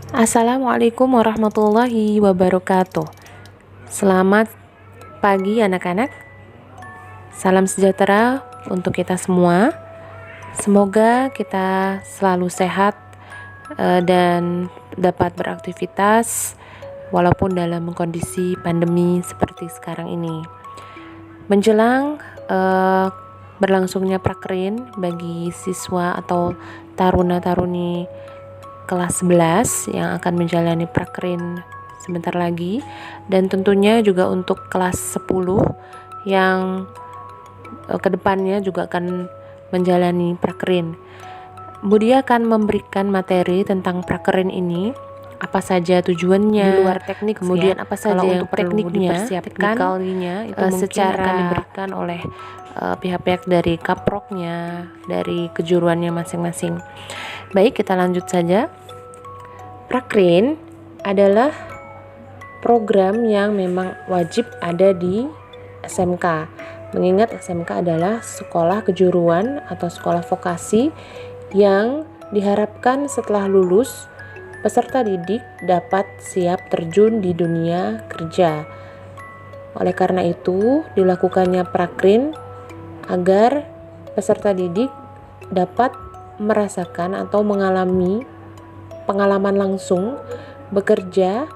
Assalamualaikum warahmatullahi wabarakatuh. Selamat pagi anak-anak. Salam sejahtera untuk kita semua. Semoga kita selalu sehat dan dapat beraktivitas walaupun dalam kondisi pandemi seperti sekarang ini. Menjelang berlangsungnya prakrin bagi siswa atau taruna-taruni kelas 11 yang akan menjalani prakrin sebentar lagi, dan tentunya juga untuk kelas 10 yang kedepannya juga akan menjalani prakrin. Budia akan memberikan materi tentang prakrin ini, apa saja tujuannya di luar teknik, kemudian apa saja yang perlu dipersiapkan, itu secara akan diberikan oleh pihak-pihak dari kaproknya, dari kejuruannya masing-masing. Baik, kita lanjut saja. Prakrin adalah program yang memang wajib ada di SMK. Mengingat SMK adalah sekolah kejuruan atau sekolah vokasi yang diharapkan setelah lulus peserta didik dapat siap terjun di dunia kerja. Oleh karena itu, dilakukannya prakrin agar peserta didik dapat merasakan atau mengalami pengalaman langsung bekerja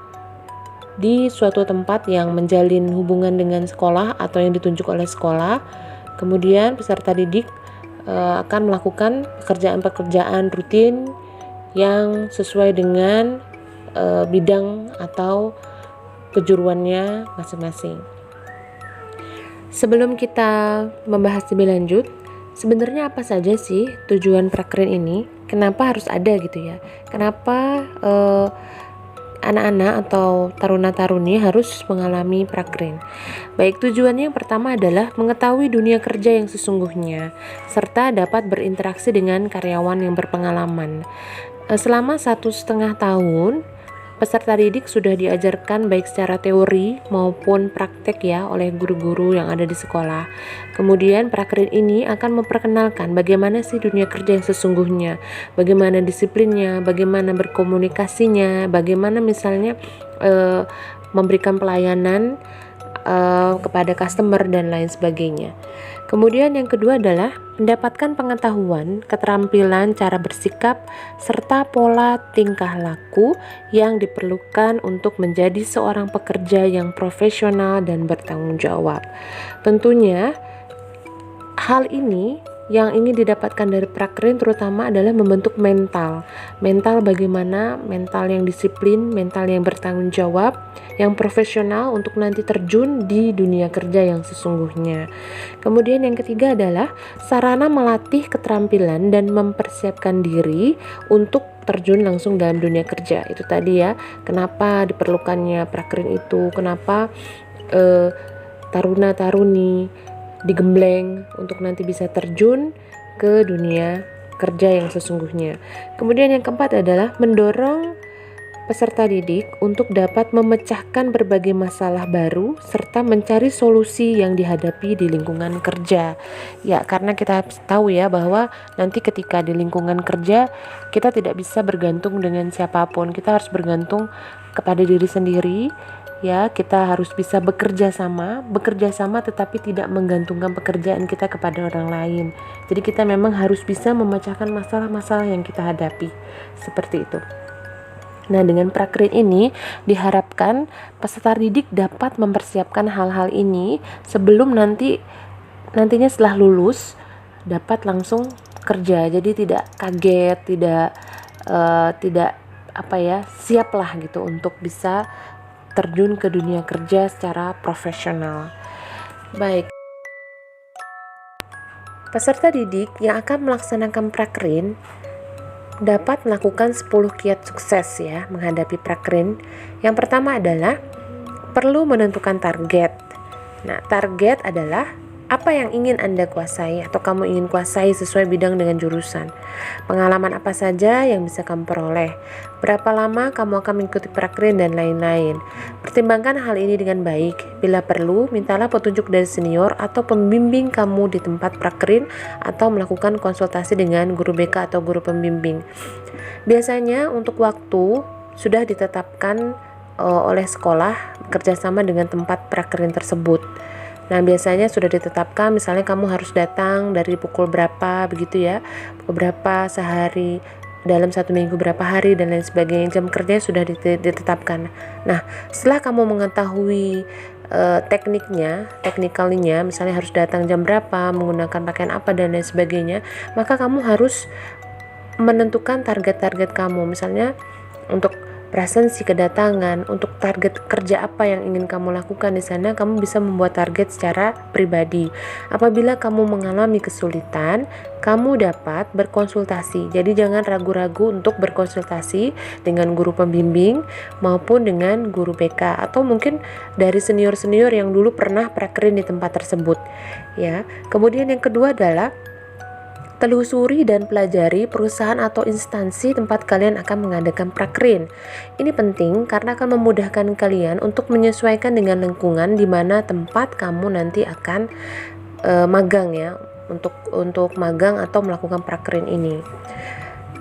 di suatu tempat yang menjalin hubungan dengan sekolah atau yang ditunjuk oleh sekolah. Kemudian peserta didik akan melakukan pekerjaan-pekerjaan rutin yang sesuai dengan bidang atau kejuruannya masing-masing. Sebelum kita membahas lebih lanjut, sebenarnya apa saja sih tujuan prakrin ini? Kenapa harus ada gitu ya? Kenapa anak-anak atau taruna-taruni harus mengalami prakrin? Baik, tujuannya yang pertama adalah mengetahui dunia kerja yang sesungguhnya, serta dapat berinteraksi dengan karyawan yang berpengalaman. Selama 1,5 tahun, peserta didik sudah diajarkan baik secara teori maupun praktek ya oleh guru-guru yang ada di sekolah. Kemudian prakrin ini akan memperkenalkan bagaimana sih dunia kerja yang sesungguhnya, bagaimana disiplinnya, bagaimana berkomunikasinya, bagaimana misalnya memberikan pelayanan kepada customer dan lain sebagainya. Kemudian yang kedua adalah mendapatkan pengetahuan, keterampilan, cara bersikap, serta pola tingkah laku yang diperlukan untuk menjadi seorang pekerja yang profesional dan bertanggung jawab. Tentunya hal ini yang ingin didapatkan dari prakrin terutama adalah membentuk mental bagaimana, mental yang disiplin, mental yang bertanggung jawab, yang profesional untuk nanti terjun di dunia kerja yang sesungguhnya. Kemudian yang ketiga adalah sarana melatih keterampilan dan mempersiapkan diri untuk terjun langsung dalam dunia kerja. Itu tadi ya, kenapa diperlukannya prakrin itu, kenapa taruna-taruni digembleng untuk nanti bisa terjun ke dunia kerja yang sesungguhnya. Kemudian yang keempat adalah mendorong peserta didik untuk dapat memecahkan berbagai masalah baru serta mencari solusi yang dihadapi di lingkungan kerja. Ya, karena kita tahu ya bahwa nanti ketika di lingkungan kerja kita tidak bisa bergantung dengan siapapun. Kita harus bergantung kepada diri sendiri. Ya, kita harus bisa bekerja sama tetapi tidak menggantungkan pekerjaan kita kepada orang lain. Jadi kita memang harus bisa memecahkan masalah-masalah yang kita hadapi. Seperti itu. Nah, dengan prakrin ini diharapkan peserta didik dapat mempersiapkan hal-hal ini sebelum nantinya setelah lulus dapat langsung kerja. Jadi tidak kaget, tidak siaplah gitu untuk bisa terjun ke dunia kerja secara profesional. Baik. Peserta didik yang akan melaksanakan prakrin dapat melakukan 10 kiat sukses ya menghadapi prakrin. Yang pertama adalah perlu menentukan target. Nah, target adalah apa yang ingin Anda kuasai atau kamu ingin kuasai sesuai bidang dengan jurusan. Pengalaman apa saja yang bisa kamu peroleh. Berapa lama kamu akan mengikuti prakrin dan lain-lain. Pertimbangkan hal ini dengan baik. Bila perlu, mintalah petunjuk dari senior atau pembimbing kamu di tempat prakrin atau melakukan konsultasi dengan guru BK atau guru pembimbing. Biasanya untuk waktu sudah ditetapkan oleh sekolah bekerjasama dengan tempat prakerin tersebut. Nah, biasanya sudah ditetapkan, misalnya kamu harus datang dari pukul berapa begitu ya, pukul berapa sehari, dalam 1 minggu berapa hari dan lain sebagainya. Jam kerjanya sudah ditetapkan. Nah, setelah kamu mengetahui teknikalnya, misalnya harus datang jam berapa, menggunakan pakaian apa dan lain sebagainya, maka kamu harus menentukan target-target kamu, misalnya untuk presensi kedatangan, untuk target kerja apa yang ingin kamu lakukan di sana. Kamu bisa membuat target secara pribadi. Apabila kamu mengalami kesulitan, kamu dapat berkonsultasi. Jadi jangan ragu-ragu untuk berkonsultasi dengan guru pembimbing maupun dengan guru BK, atau mungkin dari senior-senior yang dulu pernah prakerin di tempat tersebut ya. Kemudian yang kedua adalah telusuri dan pelajari perusahaan atau instansi tempat kalian akan mengadakan prakerin. Ini penting karena akan memudahkan kalian untuk menyesuaikan dengan lingkungan di mana tempat kamu nanti akan magang ya, untuk magang atau melakukan prakerin ini.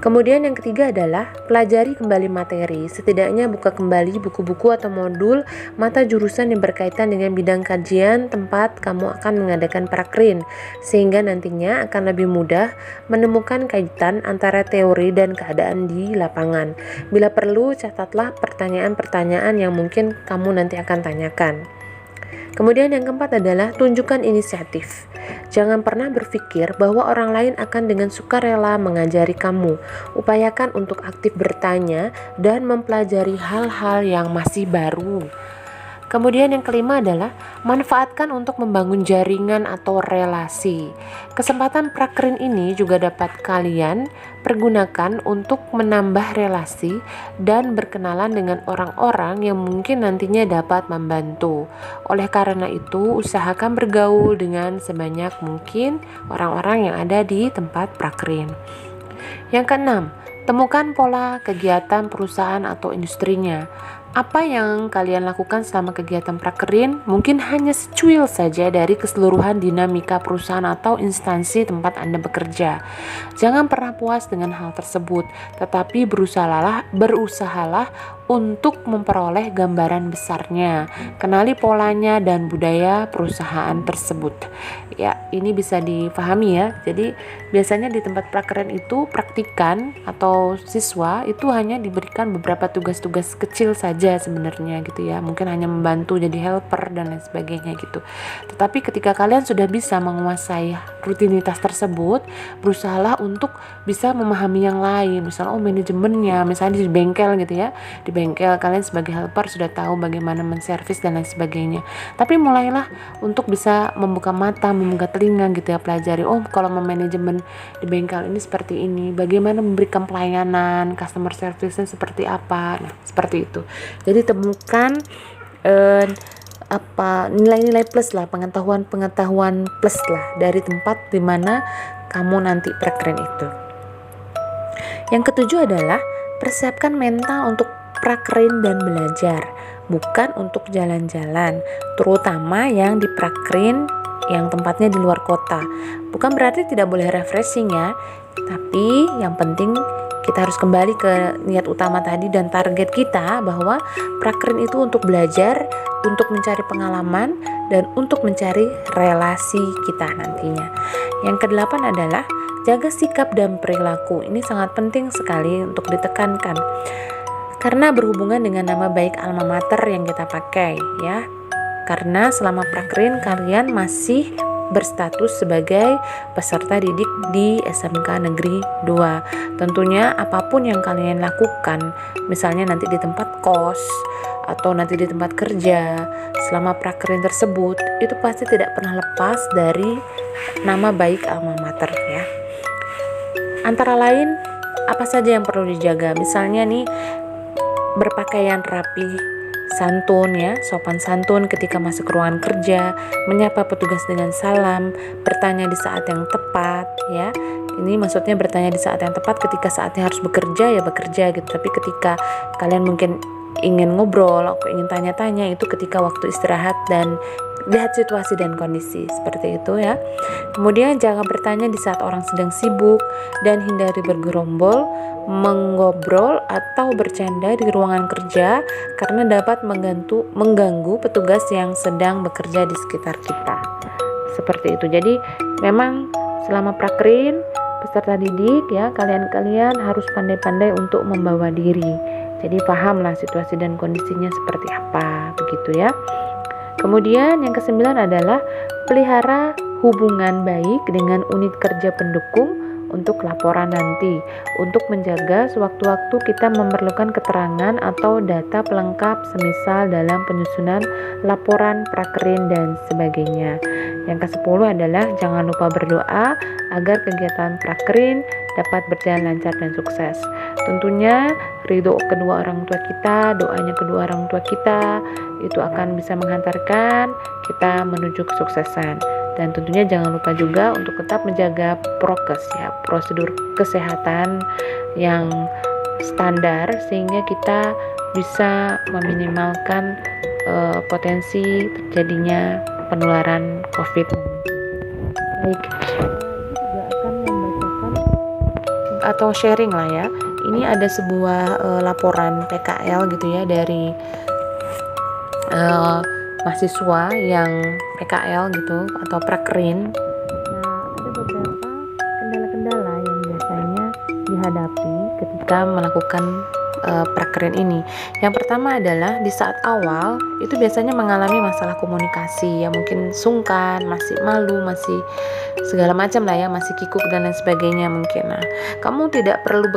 Kemudian yang ketiga adalah pelajari kembali materi. Setidaknya buka kembali buku-buku atau modul mata jurusan yang berkaitan dengan bidang kajian tempat kamu akan mengadakan prakerin, sehingga nantinya akan lebih mudah menemukan kaitan antara teori dan keadaan di lapangan. Bila perlu, catatlah pertanyaan-pertanyaan yang mungkin kamu nanti akan tanyakan. Kemudian yang keempat adalah tunjukkan inisiatif. Jangan pernah berpikir bahwa orang lain akan dengan sukarela mengajari kamu. Upayakan untuk aktif bertanya dan mempelajari hal-hal yang masih baru. Kemudian yang kelima adalah manfaatkan untuk membangun jaringan atau relasi. Kesempatan prakerin ini juga dapat kalian pergunakan untuk menambah relasi dan berkenalan dengan orang-orang yang mungkin nantinya dapat membantu. Oleh karena itu, usahakan bergaul dengan sebanyak mungkin orang-orang yang ada di tempat prakerin. Yang keenam, temukan pola kegiatan perusahaan atau industrinya. Apa yang kalian lakukan selama kegiatan prakerin mungkin hanya secuil saja dari keseluruhan dinamika perusahaan atau instansi tempat Anda bekerja. Jangan pernah puas dengan hal tersebut, tetapi berusahalah untuk memperoleh gambaran besarnya. Kenali polanya dan budaya perusahaan tersebut. Ya, ini bisa dipahami ya. Jadi biasanya di tempat prakerin itu praktikan atau siswa itu hanya diberikan beberapa tugas-tugas kecil saja sebenarnya gitu ya. Mungkin hanya membantu jadi helper dan lain sebagainya gitu. Tetapi ketika kalian sudah bisa menguasai rutinitas tersebut, berusahalah untuk bisa memahami yang lain. Misalnya manajemennya, misalnya di bengkel gitu ya. Di bengkel kalian sebagai helper sudah tahu bagaimana menservis dan lain sebagainya. Tapi mulailah untuk bisa membuka mata, membuka telinga gitu ya, pelajari kalau manajemen di bengkel ini seperti ini, bagaimana memberikan pelayanan, customer service seperti apa. Nah, seperti itu. Jadi temukan nilai-nilai plus lah, pengetahuan plus lah dari tempat di mana kamu nanti prakerin itu. Yang ketujuh adalah persiapkan mental untuk prakerin dan belajar, bukan untuk jalan-jalan, terutama yang di prakerin yang tempatnya di luar kota. Bukan berarti tidak boleh refreshing ya, tapi yang penting kita harus kembali ke niat utama tadi dan target kita bahwa prakerin itu untuk belajar, untuk mencari pengalaman, dan untuk mencari relasi kita nantinya. Yang kedelapan adalah jaga sikap dan perilaku. Ini sangat penting sekali untuk ditekankan karena berhubungan dengan nama baik alma mater yang kita pakai ya. Karena selama prakerin kalian masih berstatus sebagai peserta didik di SMK Negeri 2. Tentunya apapun yang kalian lakukan, misalnya nanti di tempat kos atau nanti di tempat kerja, selama prakerin tersebut itu pasti tidak pernah lepas dari nama baik alma mater ya. Antara lain apa saja yang perlu dijaga? Misalnya nih, berpakaian rapi, santun ya, sopan santun ketika masuk ruangan kerja, menyapa petugas dengan salam, bertanya di saat yang tepat ya. Ini maksudnya bertanya di saat yang tepat, ketika saatnya harus bekerja ya bekerja gitu. Tapi ketika kalian mungkin ingin ngobrol, ingin tanya-tanya, itu ketika waktu istirahat dan lihat situasi dan kondisi seperti itu ya. Kemudian jangan bertanya di saat orang sedang sibuk dan hindari bergerombol, mengobrol atau bercanda di ruangan kerja karena dapat mengganggu petugas yang sedang bekerja di sekitar kita. Seperti itu. Jadi memang selama prakrin peserta didik ya, kalian harus pandai-pandai untuk membawa diri. Jadi pahamlah situasi dan kondisinya seperti apa, begitu ya. Kemudian yang kesembilan adalah pelihara hubungan baik dengan unit kerja pendukung untuk laporan nanti, untuk menjaga sewaktu-waktu kita memerlukan keterangan atau data pelengkap semisal dalam penyusunan laporan prakrin dan sebagainya. Yang ke-10 adalah jangan lupa berdoa agar kegiatan prakrin dapat berjalan lancar dan sukses. Tentunya ridho kedua orang tua kita, doanya kedua orang tua kita itu akan bisa menghantarkan kita menuju kesuksesan. Dan tentunya jangan lupa juga untuk tetap menjaga prokes ya, prosedur kesehatan yang standar sehingga kita bisa meminimalkan potensi terjadinya penularan COVID. Baik, ini juga akan membacakan atau sharing lah ya. Ini ada sebuah laporan PKL gitu ya dari mahasiswa yang PKL gitu atau prakrin. Nah, ada beberapa kendala-kendala yang biasanya dihadapi ketika melakukan prakrin ini. Yang pertama adalah di saat awal itu biasanya mengalami masalah komunikasi ya, mungkin sungkan, masih malu, masih segala macam lah ya, masih kikuk dan lain sebagainya mungkin. Nah, kamu tidak perlu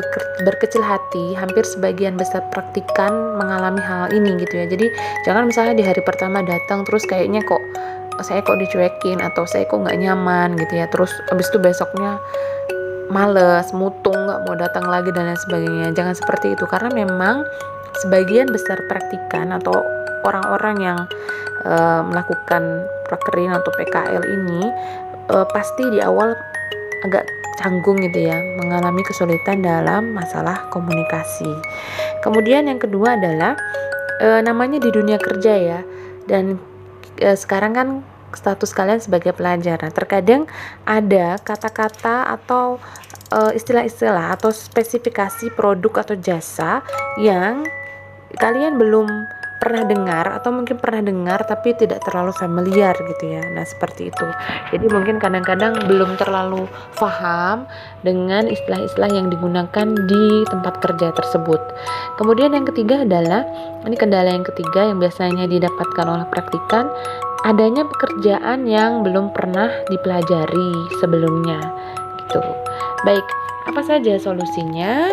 berkecil hati, hampir sebagian besar praktikan mengalami hal ini gitu ya. Jadi jangan misalnya di hari pertama datang terus kayaknya kok saya kok dicuekin atau saya kok nggak nyaman gitu ya, terus abis itu besoknya males, mutung, nggak mau datang lagi dan lain sebagainya. Jangan seperti itu, karena memang sebagian besar praktikan atau orang-orang yang melakukan prakrin atau PKL ini pasti di awal agak canggung gitu ya, mengalami kesulitan dalam masalah komunikasi. Kemudian yang kedua adalah namanya di dunia kerja ya, dan sekarang kan status kalian sebagai pelajar. Nah, terkadang ada kata-kata atau istilah-istilah atau spesifikasi produk atau jasa yang kalian belum pernah dengar atau mungkin pernah dengar tapi tidak terlalu familiar gitu ya. Nah, seperti itu. Jadi mungkin kadang-kadang belum terlalu paham dengan istilah-istilah yang digunakan di tempat kerja tersebut. Kemudian yang ketiga adalah, ini kendala yang ketiga yang biasanya didapatkan oleh praktikan, adanya pekerjaan yang belum pernah dipelajari sebelumnya gitu. Baik, apa saja solusinya?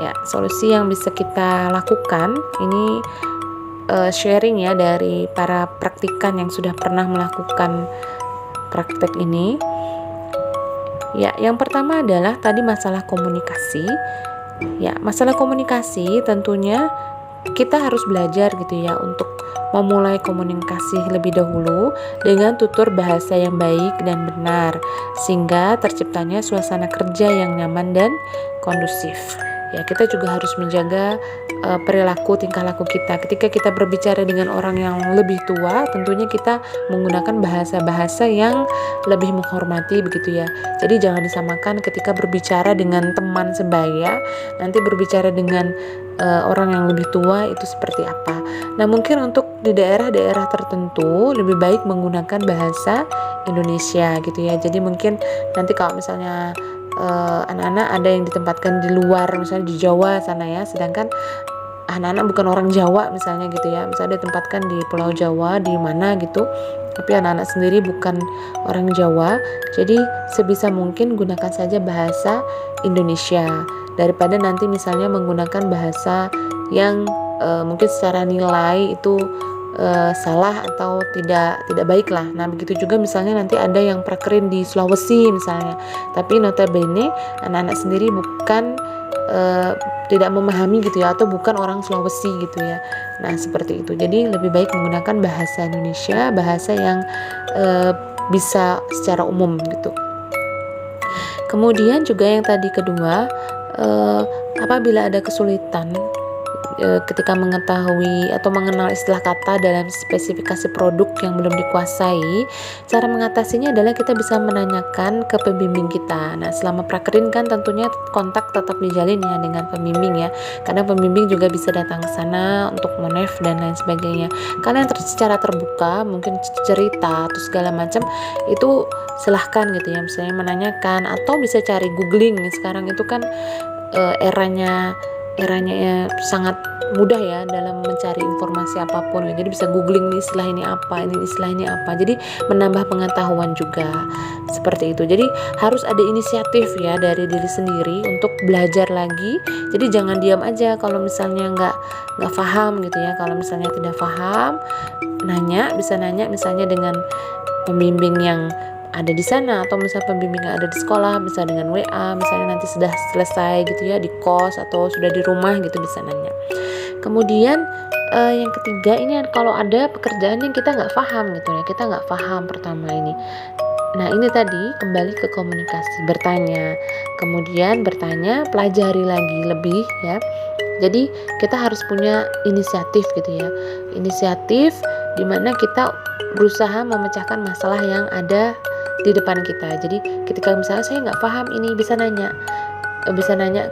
Ya, solusi yang bisa kita lakukan ini sharing ya dari para praktikan yang sudah pernah melakukan praktek ini. Ya, yang pertama adalah tadi masalah komunikasi. Ya, masalah komunikasi tentunya kita harus belajar gitu ya untuk memulai komunikasi lebih dahulu dengan tutur bahasa yang baik dan benar sehingga terciptanya suasana kerja yang nyaman dan kondusif. Ya, kita juga harus menjaga perilaku tingkah laku kita. Ketika kita berbicara dengan orang yang lebih tua, tentunya kita menggunakan bahasa-bahasa yang lebih menghormati begitu ya. Jadi jangan disamakan ketika berbicara dengan teman sebaya, nanti berbicara dengan orang yang lebih tua itu seperti apa. Nah, mungkin untuk di daerah-daerah tertentu lebih baik menggunakan bahasa Indonesia gitu ya. Jadi mungkin nanti kalau misalnya anak-anak ada yang ditempatkan di luar, misalnya di Jawa sana ya, sedangkan anak-anak bukan orang Jawa misalnya gitu ya, misalnya ditempatkan di Pulau Jawa di mana gitu, tapi anak-anak sendiri bukan orang Jawa, jadi sebisa mungkin gunakan saja bahasa Indonesia daripada nanti misalnya menggunakan bahasa yang mungkin secara nilai itu salah atau tidak baik lah. Nah, begitu juga misalnya nanti ada yang prakrin di Sulawesi misalnya, tapi notabene anak-anak sendiri bukan tidak memahami gitu ya, atau bukan orang Sulawesi gitu ya. Nah, seperti itu. Jadi lebih baik menggunakan bahasa Indonesia, bahasa yang bisa secara umum gitu. Kemudian juga yang tadi kedua, apabila ada kesulitan ketika mengetahui atau mengenal istilah kata dalam spesifikasi produk yang belum dikuasai, cara mengatasinya adalah kita bisa menanyakan ke pembimbing kita. Nah, selama prakerin kan tentunya kontak tetap dijalin ya dengan pembimbing ya. Karena pembimbing juga bisa datang ke sana untuk monev dan lain sebagainya. Kalian secara terbuka mungkin cerita atau segala macam itu silahkan gitu ya, misalnya menanyakan atau bisa cari googling. Sekarang itu kan eranya ya sangat mudah ya dalam mencari informasi apapun, jadi bisa googling nih istilah ini apa, ini istilah ini apa, jadi menambah pengetahuan juga seperti itu. Jadi harus ada inisiatif ya dari diri sendiri untuk belajar lagi. Jadi jangan diam aja kalau misalnya nggak paham gitu ya. Kalau misalnya tidak paham, bisa nanya misalnya dengan pembimbing yang ada di sana, atau misalnya pembimbing yang ada di sekolah, bisa dengan WA, misalnya nanti sudah selesai gitu ya di kos atau sudah di rumah gitu bisa nanya. Kemudian yang ketiga ini kalau ada pekerjaan yang kita nggak paham gitu ya, kita nggak paham pertama ini. Nah ini tadi kembali ke komunikasi, bertanya, kemudian bertanya, pelajari lagi lebih ya. Jadi kita harus punya inisiatif gitu ya, inisiatif dimana kita berusaha memecahkan masalah yang ada di depan kita. Jadi ketika misalnya saya nggak paham ini, bisa nanya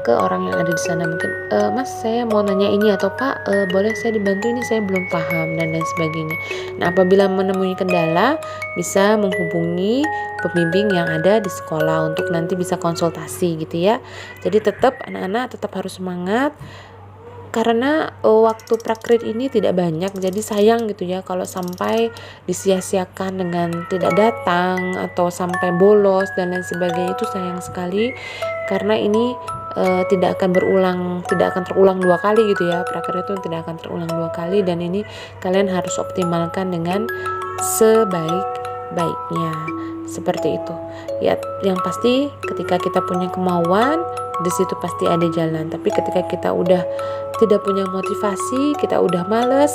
ke orang yang ada di sana, mungkin Mas saya mau nanya ini, atau Pak boleh saya dibantu ini, saya belum paham, dan lain sebagainya. Nah apabila menemui kendala bisa menghubungi pembimbing yang ada di sekolah untuk nanti bisa konsultasi gitu ya. Jadi tetap anak-anak tetap harus semangat, karena waktu prakrit ini tidak banyak, jadi sayang gitu ya kalau sampai disia-siakan dengan tidak datang atau sampai bolos dan lain sebagainya. Itu sayang sekali, karena ini tidak akan terulang dua kali gitu ya. Prakrit itu tidak akan terulang dua kali, dan ini kalian harus optimalkan dengan sebaik-baiknya seperti itu ya. Yang pasti ketika kita punya kemauan, di situ pasti ada jalan. Tapi ketika kita udah tidak punya motivasi, kita udah males,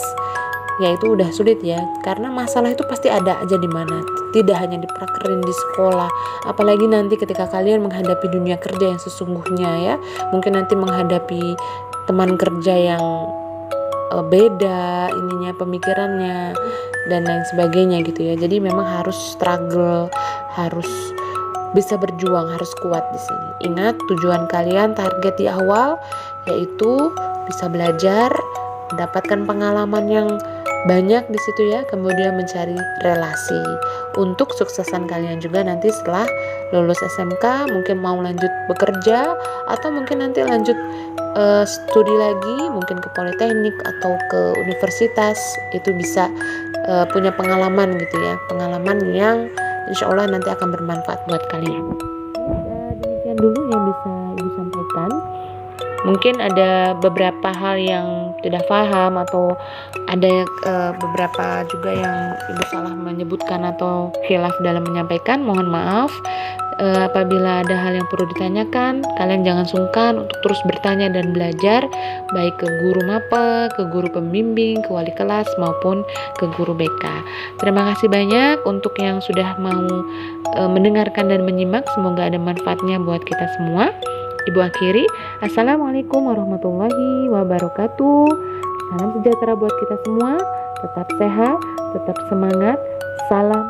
ya itu udah sulit ya. Karena masalah itu pasti ada aja di mana, tidak hanya di prakerin di sekolah, apalagi nanti ketika kalian menghadapi dunia kerja yang sesungguhnya ya. Mungkin nanti menghadapi teman kerja yang beda ininya, pemikirannya dan lain sebagainya gitu ya. Jadi memang harus struggle, harus bisa berjuang, harus kuat di sini. Ingat tujuan kalian, target di awal yaitu bisa belajar, mendapatkan pengalaman yang banyak di situ ya, kemudian mencari relasi untuk suksesan kalian juga nanti setelah lulus SMK, mungkin mau lanjut bekerja atau mungkin nanti lanjut studi lagi, mungkin ke politeknik atau ke universitas. Itu bisa punya pengalaman gitu ya, pengalaman yang insya Allah nanti akan bermanfaat buat kalian. Demikian dulu yang bisa Ibu sampaikan. Mungkin ada beberapa hal yang tidak paham, atau ada beberapa juga yang Ibu salah menyebutkan atau khilaf dalam menyampaikan. Mohon maaf. Apabila ada hal yang perlu ditanyakan, kalian jangan sungkan untuk terus bertanya dan belajar, baik ke guru MAPE, ke guru pembimbing, ke wali kelas, maupun ke guru BK. Terima kasih banyak untuk yang sudah mau mendengarkan dan menyimak. Semoga ada manfaatnya buat kita semua. Ibu akhiri, Assalamualaikum warahmatullahi wabarakatuh. Salam sejahtera buat kita semua. Tetap sehat, tetap semangat. Salam